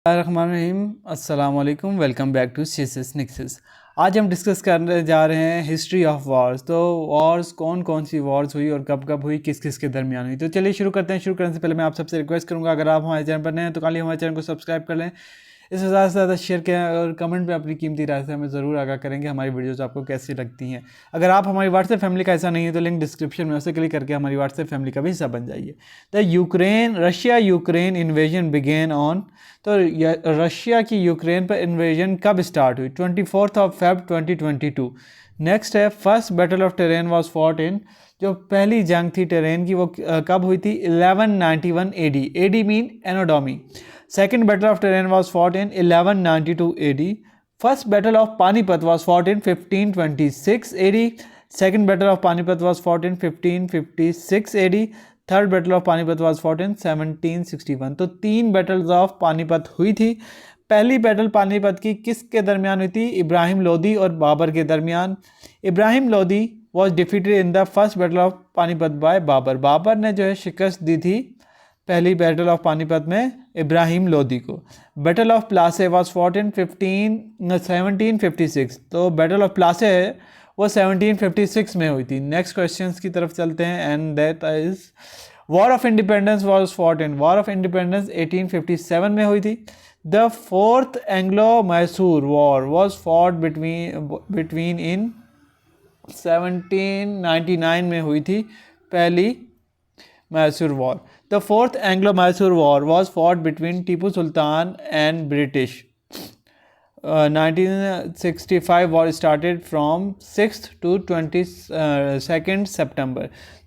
रहीम अस्सलाम वालेकुम, welcome back to CSS निक्सेस। आज हम डिस्कस करने जा रहे हैं हिस्ट्री ऑफ वॉर्स। तो वॉर्स कौन कौन सी वॉर्स हुई और कब कब हुई, किस किस के दरमियान हुई। तो चलिए शुरू करते हैं। शुरू करने से पहले मैं आप सबसे रिक्वेस्ट करूंगा, अगर आप हमारे चैनल पर नए हैं तो काली हमारे चैनल को सब्सक्राइब कर लें। इससे ज़्यादा से ज़्यादा शेयर करें और कमेंट में अपनी कीमती राय से हमें ज़रूर आगाह करेंगे हमारी वीडियोस आपको कैसी लगती हैं। अगर आप हमारी व्हाट्सएप फैमिली का ऐसा नहीं है तो लिंक डिस्क्रिप्शन में उसे क्लिक करके हमारी व्हाट्सएप फैमिली का भी हिस्सा बन जाइए। The Russia Ukraine invasion began on. तो रशिया की यूक्रेन पर इन्वेजन कब स्टार्ट हुई? 24 Feb 2022। नेक्स्ट है first battle of Tarain was fought in. जो पहली जंग थी टेरेन की वो कब हुई थी? 1191 AD। AD mean anno domini. Second Battle of Terrain was fought in 1192 AD. First Battle of Panipat was fought in 1526 AD. Second Battle of Panipat was fought in 1556 AD. Third Battle of Panipat was fought in 1761। तो 3 battles of Panipat हुई थी। पहली battle Panipat की किसके दरमियान हुई थी? इब्राहिम लोदी और बाबर के दरमियान। Ibrahim Lodi was defeated in the first battle of Panipat by Babur. Babur ने जो है शिकस्त दी थी पहली बैटल ऑफ पानीपत में इब्राहिम लोदी को। Battle of Plassey was fought in 1756। तो बैटल ऑफ प्लासे वो 1756 में हुई थी। नेक्स्ट क्वेश्चंस की तरफ चलते हैं and that is war of independence was fought in. War of independence 1857 में हुई थी। The fourth Anglo Mysore war was fought between in 1799 में हुई थी पहली Mysore war. The fourth Anglo-Mysore War was fought between Tipu Sultan and British. 1965 war started from 6th to 22nd September।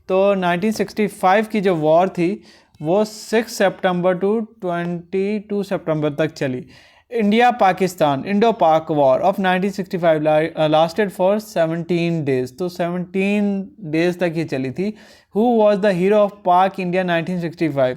तो 1965 की जो वॉर थी वो 6 सितंबर टू 22 सितंबर तक चली। इंडिया पाकिस्तान इंडो पाक war of 1965 lasted for 17 days. तो 17 डेज तक ये चली थी। Who was the hero of पाक इंडिया 1965।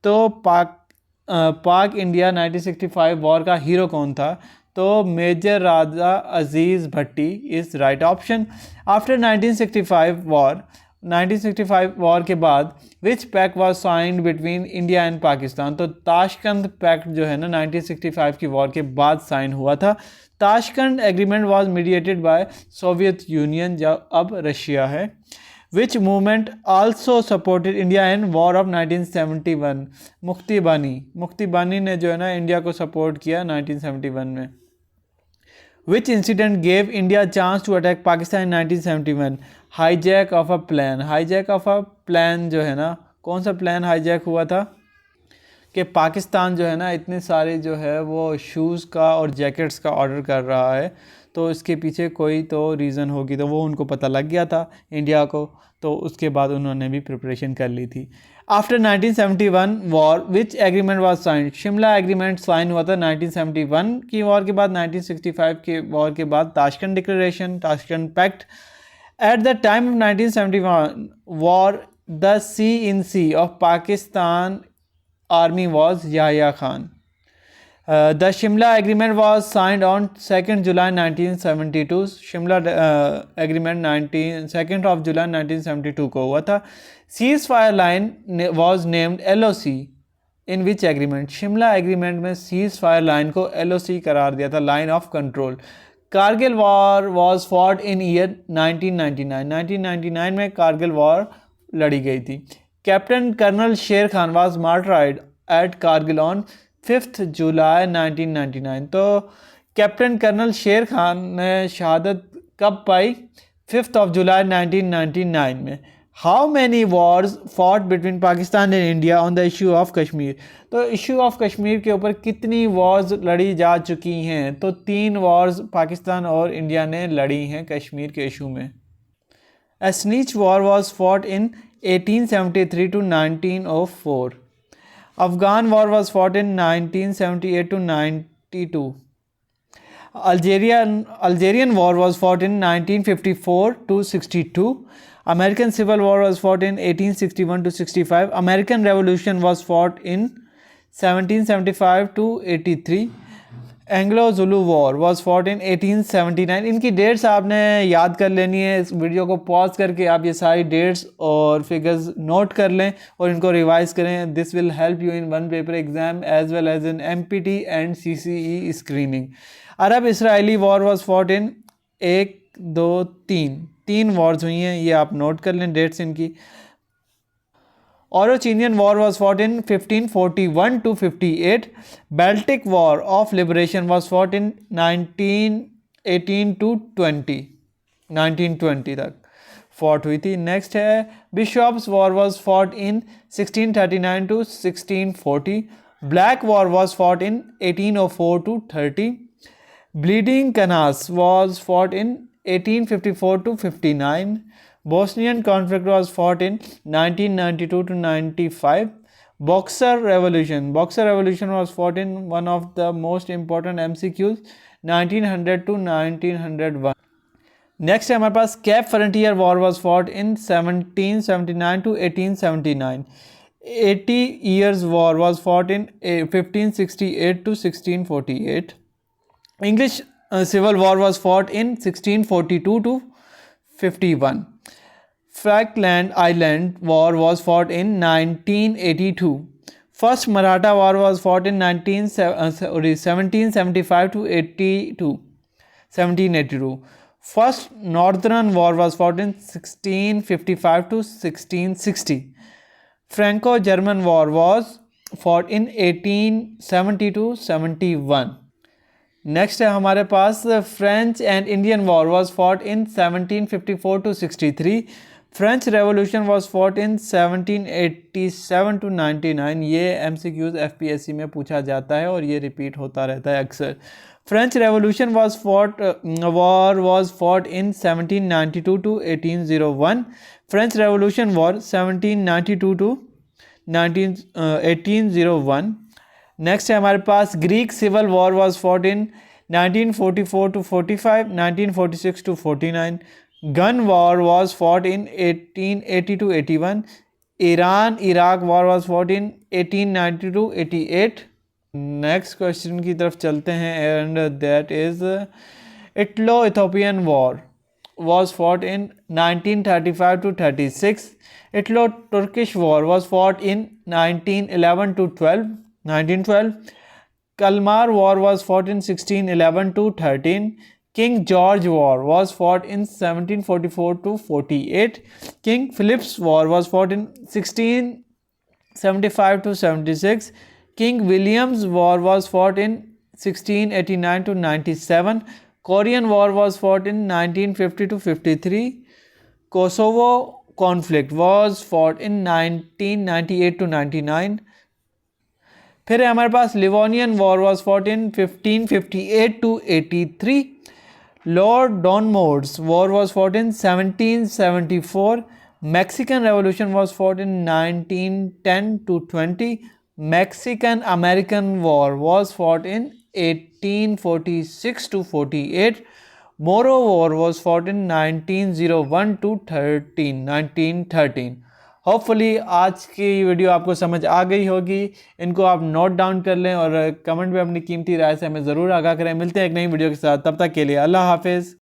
तो पाक इंडिया 1965 वॉर का हीरो कौन था? तो major Raja Aziz Bhatti is right option. After 1965 war के बाद which pact was signed between India and Pakistan. तो ताशकंद पैक्ट जो है ना 1965 की वॉर के बाद साइन हुआ था। Tashkent agreement was mediated by Soviet union, जो अब रशिया है। विच movement also supported India in war of 1971। मुक्ति बानी ने जो है ना इंडिया को सपोर्ट किया 1971 में। Which incident gave India a chance to attack Pakistan in 1971? Hijack of a plan. Hijack of a plan जो है ना, कौन सा प्लान हाईजैक हुआ था कि पाकिस्तान जो है ना इतने सारे जो है वो शूज़ का और जैकेट्स का ऑर्डर कर रहा है, तो इसके पीछे कोई तो रीज़न होगी। तो वो उनको पता लग गया था इंडिया को, तो उसके बाद उन्होंने भी प्रिपरेशन कर ली थी। After 1971 war which agreement was signed. Shimla agreement sign हुआ था 1971 की वॉर के बाद। 1965 के वॉर के बाद Tashkent declaration, Tashkent pact. At the time of 1971 war the C of Pakistan army was Yahya Khan. The Shimla Agreement was signed on 2nd July 1972। Shimla agreement 2nd of July 1972 को हुआ था। Cease fire line was named LOC in which agreement। Shimla agreement में cease fire line को LOC करार दिया था, line of control. Kargil war was fought in year 1999। 1999 में Kargil war लड़ी गई थी। कैप्टन कर्नल शेर Khan was martyred at Kargil on 5th जुलाई 1999। तो कैप्टन कर्नल शेर खान ने शहादत कब पाई? 5th of July 1999 में। How many Wars fought between Pakistan and India on the issue of Kashmir. तो इशू ऑफ कश्मीर के ऊपर कितनी वॉर्स लड़ी जा चुकी हैं? तो 3 वॉर्स पाकिस्तान और इंडिया ने लड़ी हैं कश्मीर के इशू में। Acehnese war was fought in 1873 to 1904। Afghan war was fought in 1978 to 92। Algerian war was fought in 1954 to 62। American Civil War was fought in 1861 to 65। American Revolution was fought in 1775 to 83। Anglo Zulu war was fought in 1879। इनकी dates आपने याद कर लेनी है। इस video को pause करके आप ये सारी डेट्स और फिगर्स नोट कर लें और इनको रिवाइज करें। This will help you in one paper exam as well as in MPT and CCE screening. Arab Israeli war was fought in 1 2 3 wars हुई हैं, ये आप नोट कर लें डेट्स इनकी। Orochinian War was fought in 1541 to 58. Baltic War of Liberation was fought in 1918 to 20, 1920 तक fought हुई थी। नेक्स्ट है बिशॉप्स war was fought in 1639 to 1640. Black War was fought in 1804 to 30. Bleeding Canals was fought in 1854 to 59. Bosnian conflict was fought in 1992 to 95. Boxer Revolution was fought in one of the most important MCQs 1900 to 1901. Next है हमारे पास Cape Frontier War was fought in 1779 to 1879. 80 Years War was fought in 1568 to 1648. English Civil War was fought in 1642 to 51. Falkland Island War was fought in 1982. First Maratha War was fought in 1775 to 1782. First Northern War was fought in 1655 to 1660. Franco-German War was fought in 1870 to 71. Next है हमारे पास French and Indian war was fought in 1754 to 63. French revolution was fought in 1787 to 99. ये MCQs FPSC में पूछा जाता है और ये रिपीट होता रहता है अक्सर. French revolution was fought in 1792 to 1801. French revolution war 1792 to 1801. Next है हमारे पास Greek civil war was fought in 1944 to 45, 1946 to 49. Gun war was fought in 1880 to 81. Iran Iraq war was fought in 1890 to 88. Next question की तरफ चलते हैं and that is Italo Ethiopian war was fought in 1935 to 36. इटलो Turkish war was fought in 1911 to 1912. Kalmar War was fought in 1611 to 13. King George War was fought in 1744 to 48. King Philip's War was fought in 1675 to 76. King William's War was fought in 1689 to 97. Korean War was fought in 1950 to 53. Kosovo conflict was fought in 1998 to 99. फिर है हमारे पास Livonian war was fought in 1558 to 83. Lord Dunmore's war was fought in 1774. Mexican revolution was fought in 1910 to 20. Mexican American war was fought in 1846 to 48. Moro war was fought in 1901 to 1913. Hopefully आज की video आपको समझ आ गई होगी. इनको आप note down कर लें और कमेंट में अपनी कीमती राय से हमें ज़रूर आगाह करें. मिलते हैं एक नई वीडियो के साथ, तब तक के लिए अल्लाह हाफिज़.